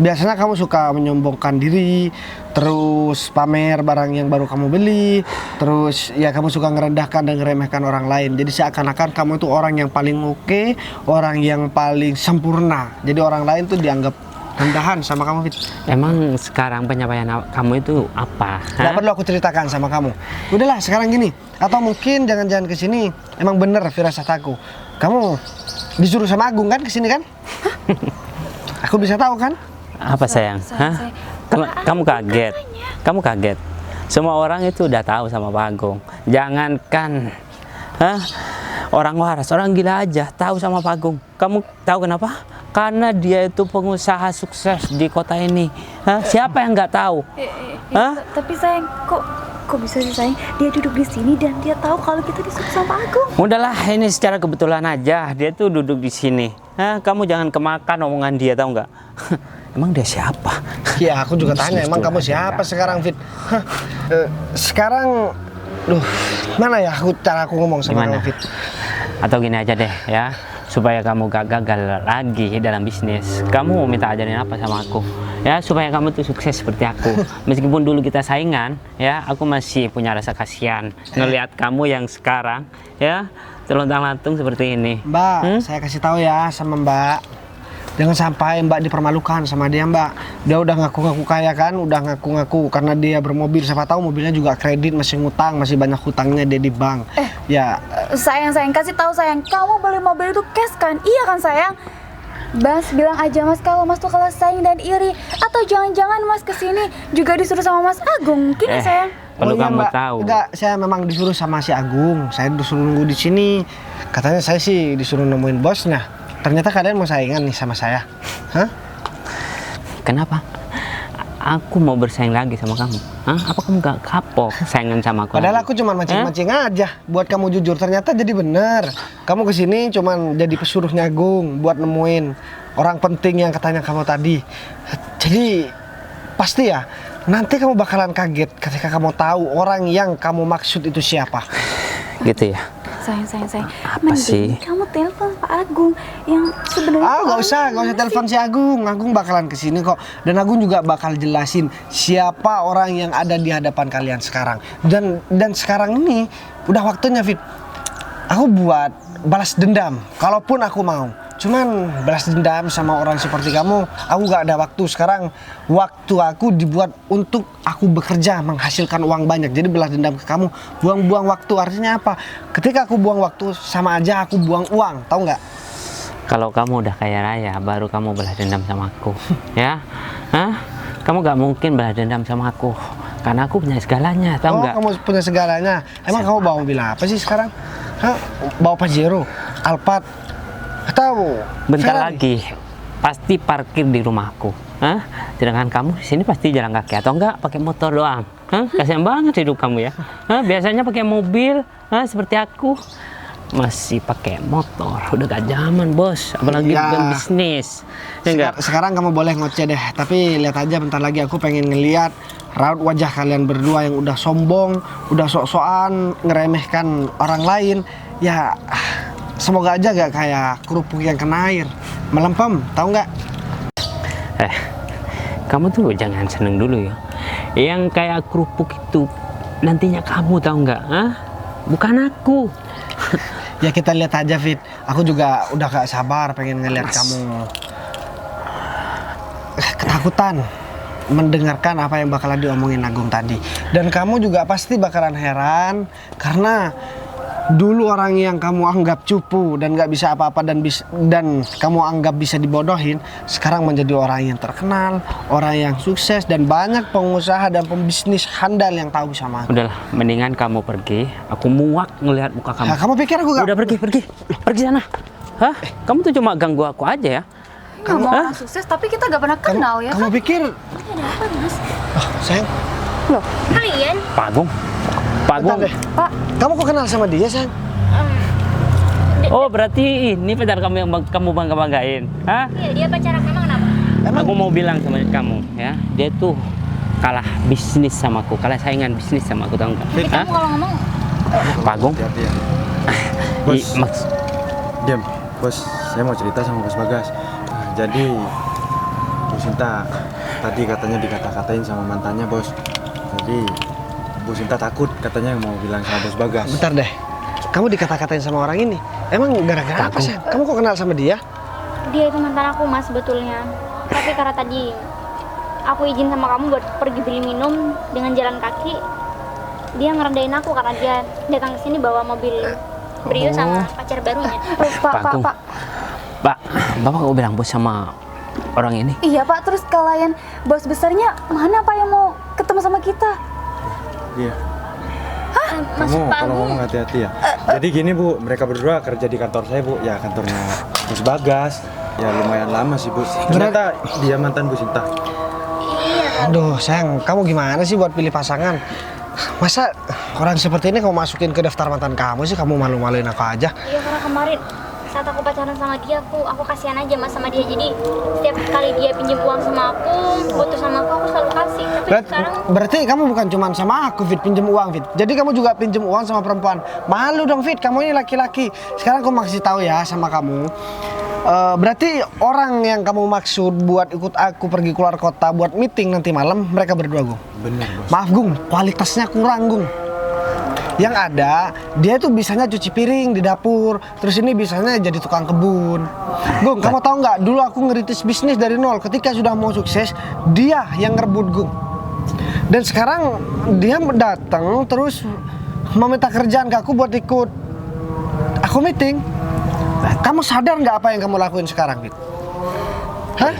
biasanya kamu suka menyombongkan diri, terus pamer barang yang baru kamu beli, terus ya kamu suka ngerendahkan dan ngeremehkan orang lain. Jadi seakan-akan kamu itu orang yang paling oke, orang yang paling sempurna. Jadi orang lain tuh dianggap rendahan sama kamu, Fit. Emang sekarang pencapaian kamu itu apa? Gak perlu aku ceritakan sama kamu. Udahlah, sekarang gini. Atau mungkin jangan-jangan kesini emang bener firasat aku. Kamu disuruh sama Agung kan kesini kan? Aku bisa tahu kan? Apa sayang? Hah? Kamu kaget? Kamu kaget? Semua orang itu udah tahu sama Pak Agung. Jangankan orang waras, orang gila aja tahu sama Pak Agung. Kamu tahu kenapa? Karena dia itu pengusaha sukses di kota ini. Siapa yang nggak tahu? Tapi sayang, kok bisa sih sayang? Dia duduk di sini dan dia tahu kalau kita disuruh sama Agung. Udahlah, ini secara kebetulan aja dia tuh duduk di sini. Kamu jangan kemakan omongan dia, tahu nggak? emang dia siapa? Ya aku juga tanya, emang kamu siapa sekarang, Fit? Hah, sekarang, mana ya cara aku ngomong sama Gimana? kamu, Fit? Atau gini aja deh ya, supaya kamu gak gagal lagi dalam bisnis, kamu minta ajarin apa sama aku ya, supaya kamu tuh sukses seperti aku. Meskipun dulu kita saingan ya, aku masih punya rasa kasihan ngelihat kamu yang sekarang ya terlontang-lantung seperti ini. Mbak, saya kasih tahu ya sama Mbak, jangan sampai Mbak dipermalukan sama dia, Mbak. Dia udah ngaku-ngaku kaya kan, udah ngaku-ngaku karena dia bermobil, siapa tahu mobilnya juga kredit, masih ngutang, masih banyak hutangnya dia di bank. Ya, Sayang, kasih tahu sayang, kamu beli mobil itu cash kan? Iya kan sayang? Mas bilang aja Mas kalau Mas tuh kalah saing dan iri, atau jangan-jangan Mas kesini juga disuruh sama Mas Agung, mungkin ya sayang? Perlu iya, kamu Mbak. tahu. Enggak, saya memang disuruh sama si Agung. Saya disuruh nunggu di sini. Katanya saya sih disuruh nemuin bosnya. Ternyata kalian mau saingan nih sama saya. Hah? Kenapa? Aku mau bersaing lagi sama kamu. Hah? Apa kamu gak kapok saingan sama aku? Padahal lagi? aku cuma mancing-mancing aja buat kamu jujur. Ternyata jadi bener. Kamu kesini cuma jadi pesuruhnya Agung buat nemuin orang penting yang katanya kamu tadi. Jadi pasti ya, nanti kamu bakalan kaget ketika kamu tahu orang yang kamu maksud itu siapa. Gitu ya? Sayang. Apa sih? Kamu telepon Pak Agung yang sebenarnya. Gak usah telepon si Agung. Agung bakalan kesini kok. Dan Agung juga bakal jelasin siapa orang yang ada di hadapan kalian sekarang. Dan sekarang ini udah waktunya, Fit. Aku buat balas dendam, kalaupun aku mau. Cuman balas dendam sama orang seperti kamu, aku gak ada waktu. Sekarang waktu aku dibuat untuk aku bekerja, menghasilkan uang banyak. Jadi balas dendam ke kamu, buang-buang waktu. Artinya apa? Ketika aku buang waktu, sama aja aku buang uang, tahu nggak? Kalau kamu udah kaya raya, baru kamu balas dendam sama aku, ya? Hah? Kamu gak mungkin balas dendam sama aku, karena aku punya segalanya, tahu nggak? Kamu punya segalanya. Emang kamu bawa mobil apa sih sekarang? Hah? Bawa Pajero, Alphard, atau Bentar Ferrari? lagi pasti parkir di rumahku. Hah? Sedangkan kamu di sini pasti jalan kaki atau enggak pakai motor doang. Hah? Kasihan banget hidup kamu ya. Hah? Biasanya pakai mobil, seperti aku masih pakai motor. Udah gak zaman, bos. Apalagi Ya. bukan bisnis. Ya enggak? Sekarang kamu boleh ngoceh deh, tapi lihat aja bentar lagi aku pengen ngeliat raut wajah kalian berdua yang udah sombong, udah sok-sokan ngeremehkan orang lain. Ya, semoga aja gak kayak kerupuk yang kena air, melempem, tahu nggak? Kamu tuh jangan seneng dulu ya. Yang kayak kerupuk itu nantinya kamu, tahu nggak? Hah? Bukan aku. Ya kita lihat aja, Fit. Aku juga udah gak sabar pengen ngeliat kamu ketakutan mendengarkan apa yang bakalan diomongin Agung tadi. Dan kamu juga pasti bakalan heran karena dulu orang yang kamu anggap cupu dan gak bisa apa-apa dan kamu anggap bisa dibodohin, sekarang menjadi orang yang terkenal, orang yang sukses, dan banyak pengusaha dan pembisnis handal yang tahu sama aku. Udahlah, mendingan kamu pergi. Aku muak ngelihat muka kamu. Nah, kamu pikir aku gak... Udah pergi sana. Hah? Kamu tuh cuma ganggu aku aja ya? Kamu orang sukses tapi kita gak pernah kenal ya Kamu kan? pikir... Ada apa Mas? Sayang, Loh, Kalian? Pak Agung. bentar deh. Pak, Kamu kok kenal sama dia, sayang? Oh, berarti ini pacar kamu yang kamu bangga-banggain. Hah? Iya, dia pacar aku, emang kenapa? Aku mau bilang sama kamu ya, dia tuh kalah bisnis sama aku, kalah saingan bisnis sama aku, tahu nggak? Tapi Hah? kamu kalau ngomong, Pak Agung? Hati-hati ya. Bos. Diam, bos. Saya mau cerita sama Bos Bagas. Jadi Bu Sinta tadi katanya dikata-katain sama mantannya, bos. Jadi Bu Sinta takut katanya mau bilang sama Bos Bagas. Bentar deh. Kamu dikata-katain sama orang ini. Emang gara-gara apa, sayang? Kamu kok kenal sama dia? dia itu mantan aku mas sebetulnya. Tapi karena tadi aku izin sama kamu buat pergi beli minum dengan jalan kaki, dia ngerendahin aku karena dia datang ke sini bawa mobil Brio sama pacar barunya. Agung. Pak, Bapak kok bilang bos sama orang ini? Iya Pak, terus kalian bos besarnya mana Pak yang mau ketemu sama kita? Iya. Maksud Kamu Pak kalau Agung, ngomong hati-hati ya. Jadi gini Bu, mereka berdua kerja di kantor saya Bu. Ya kantornya Bos Bagas. Ya lumayan lama sih Bu. Ternyata dia mantan Bu Sinta. Aduh, sayang, kamu gimana sih buat pilih pasangan? Masa orang seperti ini kamu masukin ke daftar mantan kamu sih? Kamu malu-maluin aku aja. iya karena kemarin saat aku pacaran sama dia, aku kasihan aja mas sama dia. Jadi setiap kali dia pinjam uang sama aku, butuh sama aku selalu kasih. Tapi sekarang Berarti kamu bukan cuma sama aku, Fit, pinjem uang, Fit. Jadi kamu juga pinjem uang sama perempuan. Malu dong, Fit. Kamu ini laki-laki. Sekarang aku kasih tahu ya sama kamu. Berarti orang yang kamu maksud buat ikut aku pergi keluar kota buat meeting nanti malam, mereka berdua, Gung. Bener, Bos. Maaf, Gung. Kualitasnya kurang, Gung. Yang ada, dia tuh bisanya cuci piring di dapur. Terus ini bisanya jadi tukang kebun. Gung, kamu tahu nggak? Dulu aku ngerintis bisnis dari nol. Ketika sudah mau sukses, dia yang ngerebut, Gung. Dan sekarang dia datang terus meminta kerjaan ke aku buat ikut aku meeting. Kamu sadar nggak apa yang kamu lakuin sekarang, Fit? Hah?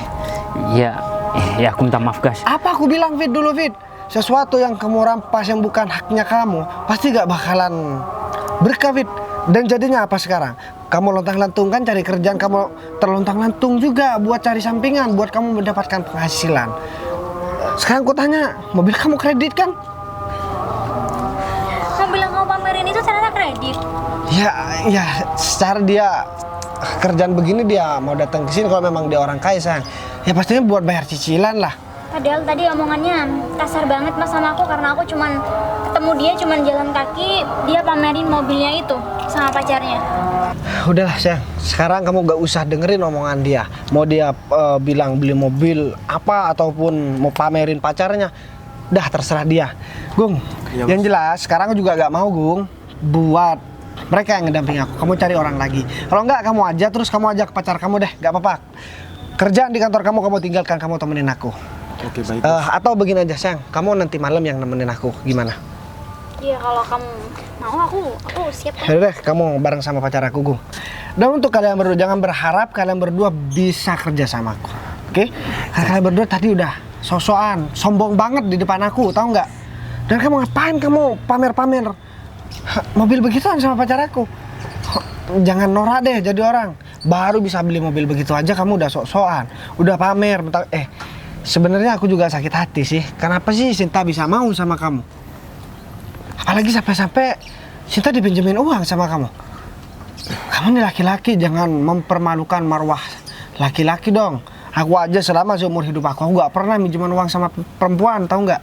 Ya aku minta maaf guys. Apa aku bilang, Fit, dulu, Fit? Sesuatu yang kamu rampas yang bukan haknya kamu, pasti gak bakalan berkah, Fit. Dan jadinya apa sekarang? Kamu lontang-lantung kan cari kerjaan, kamu terlontang-lantung juga buat cari sampingan, buat kamu mendapatkan penghasilan. Sekarang aku tanya, mobil kamu kredit kan? mobil yang kamu pamerin itu ternyata kredit. Ya, secara dia kerjaan begini dia mau datang ke sini kalau memang dia orang kaya, sayang. Ya pastinya buat bayar cicilan lah. Padahal tadi omongannya kasar banget mas sama aku karena aku cuman ketemu dia cuman jalan kaki, dia pamerin mobilnya itu sama pacarnya. Udahlah, sayang. Sekarang kamu gak usah dengerin omongan dia. Mau dia bilang beli mobil apa ataupun mau pamerin pacarnya, dah terserah dia. Gung, Iya, yang jelas sekarang aku juga gak mau, Gung, buat mereka yang ngedamping aku. Kamu cari orang lagi. Kalau enggak, kamu aja terus kamu ajak pacar kamu deh, gak apa-apa. Kerjaan di kantor kamu tinggalkan, kamu temenin aku. Oke, baik, Bos. Atau begini aja, sayang, kamu nanti malam yang nemenin aku, gimana? Iya kalau kamu mau aku siap. Yaudah deh, kamu bareng sama pacar aku, Gung. Dan untuk kalian berdua, jangan berharap kalian berdua bisa kerja sama aku, oke? Karena kalian berdua tadi udah sosokan, sombong banget di depan aku, tahu nggak? Dan kamu ngapain kamu pamer-pamer mobil begituan sama pacar aku? Jangan norak deh jadi orang. Baru bisa beli mobil begitu aja kamu udah sok-sokan, udah pamer. Sebenarnya aku juga sakit hati sih. Kenapa sih Sinta bisa mau sama kamu? Apalagi sampai-sampai Sinta dipinjemin uang sama kamu. Kamu nih laki-laki, jangan mempermalukan marwah laki-laki dong. Aku aja selama seumur hidup aku gak pernah minjemin uang sama perempuan, tahu nggak?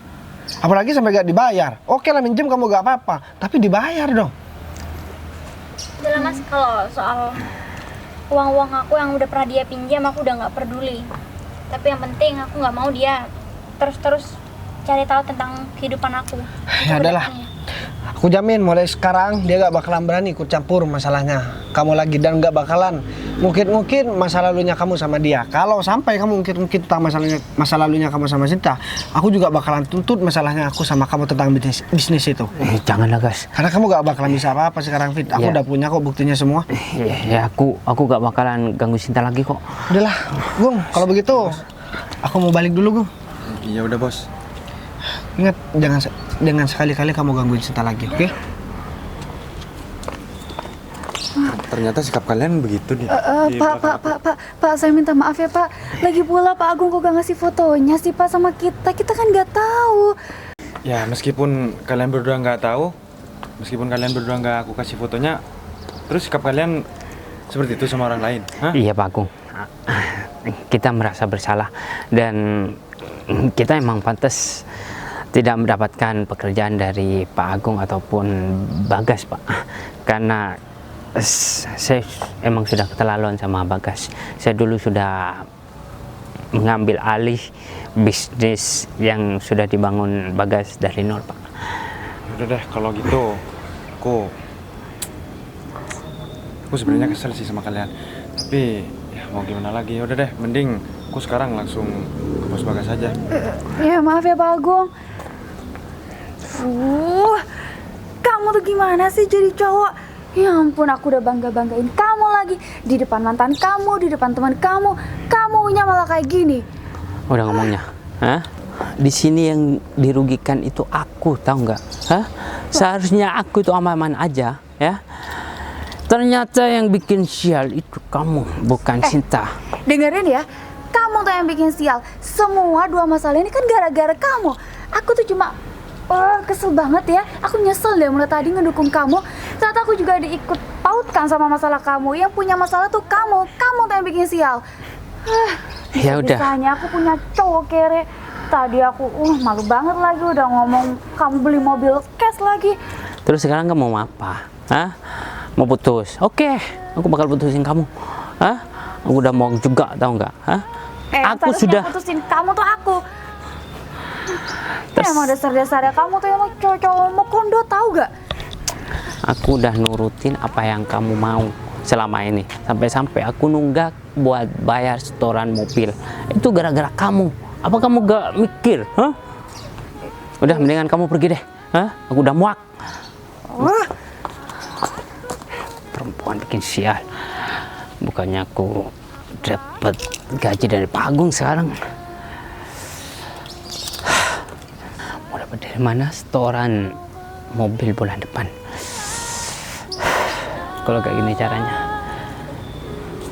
Apalagi sampai gak dibayar. Oke lah minjem kamu gak apa-apa, tapi dibayar dong. Udah mas, kalau soal uang-uang aku yang udah pernah dia pinjam aku udah nggak peduli. Tapi yang penting aku nggak mau dia terus-terus cari tahu tentang kehidupan aku. Ya adalah. Aku jamin mulai sekarang dia gak bakalan berani ikut campur masalahnya kamu lagi, dan gak bakalan mungkin masa lalunya kamu sama dia. Kalau sampai kamu mungkin tentang masa lalunya kamu sama Sinta, aku juga bakalan tuntut masalahnya aku sama kamu tentang bisnis itu. Janganlah guys. Karena kamu gak bakalan bisa apa-apa sekarang, Fit. Aku udah punya kok buktinya semua. Aku gak bakalan ganggu Sinta lagi kok. Udahlah, Gung, kalau begitu aku mau balik dulu, Gung. Iya udah, Bos. Ingat, jangan sekali-kali kamu gangguin Sinta lagi, oke? Ternyata sikap kalian begitu di Pak, saya minta maaf ya Pak. Lagi pula Pak Agung kok gak ngasih fotonya sih Pak sama kita kan nggak tahu. Ya, meskipun kalian berdua nggak tahu, meskipun kalian berdua nggak aku kasih fotonya, terus sikap kalian seperti itu sama orang lain, hah? Iya Pak Agung, kita merasa bersalah dan kita emang pantas tidak mendapatkan pekerjaan dari Pak Agung ataupun Bagas, Pak. Karena saya emang sudah keterlaluan sama Bagas. Saya dulu sudah mengambil alih bisnis yang sudah dibangun Bagas dari nol, Pak. Udah deh, kalau gitu aku sebenarnya kesel sih sama kalian. Tapi ya mau gimana lagi? Udah deh, mending aku sekarang langsung ke Bos Bagas aja. Ya maaf ya Pak Agung. Kamu tuh gimana sih jadi cowok? Ya ampun, aku udah bangga-banggain kamu lagi di depan mantan kamu, di depan teman kamu. Kamunya malah kayak gini. Udah ngomongnya, hah? Di sini yang dirugikan itu aku, tahu nggak? Hah? Seharusnya aku itu aman-aman aja, ya. Ternyata yang bikin sial itu kamu, bukan Sinta. Dengerin ya, kamu tuh yang bikin sial. Semua dua masalah ini kan gara-gara kamu. Aku tuh cuma kesel banget ya. Aku nyesel deh mulai tadi ngedukung kamu. Ternyata aku juga diikut pautkan sama masalah kamu. Yang punya masalah tuh kamu tuh yang bikin sial. Ya udah. Bisanya aku punya cowok kere. Tadi aku malu banget lagi udah ngomong kamu beli mobil cash lagi. Terus sekarang kamu mau apa? Hah? Mau putus? Oke, aku bakal putusin kamu. Hah? Aku udah mau juga, tahu nggak? Hah? Aku sudah. Putusin kamu tuh aku. Emang dasar-dasarnya kamu tuh emang cowok-cowok mau kondo, tahu gak? Aku udah nurutin apa yang kamu mau selama ini. Sampai-sampai aku nunggak buat bayar setoran mobil. Itu gara-gara kamu. Apa kamu gak mikir? Hah? Udah, mendingan kamu pergi deh. Hah? Aku udah muak. Perempuan bikin sial. Bukannya aku dapat gaji dari Pak Agung sekarang. Mau dapat dari mana setoran mobil bulan depan? Kalau kayak gini caranya.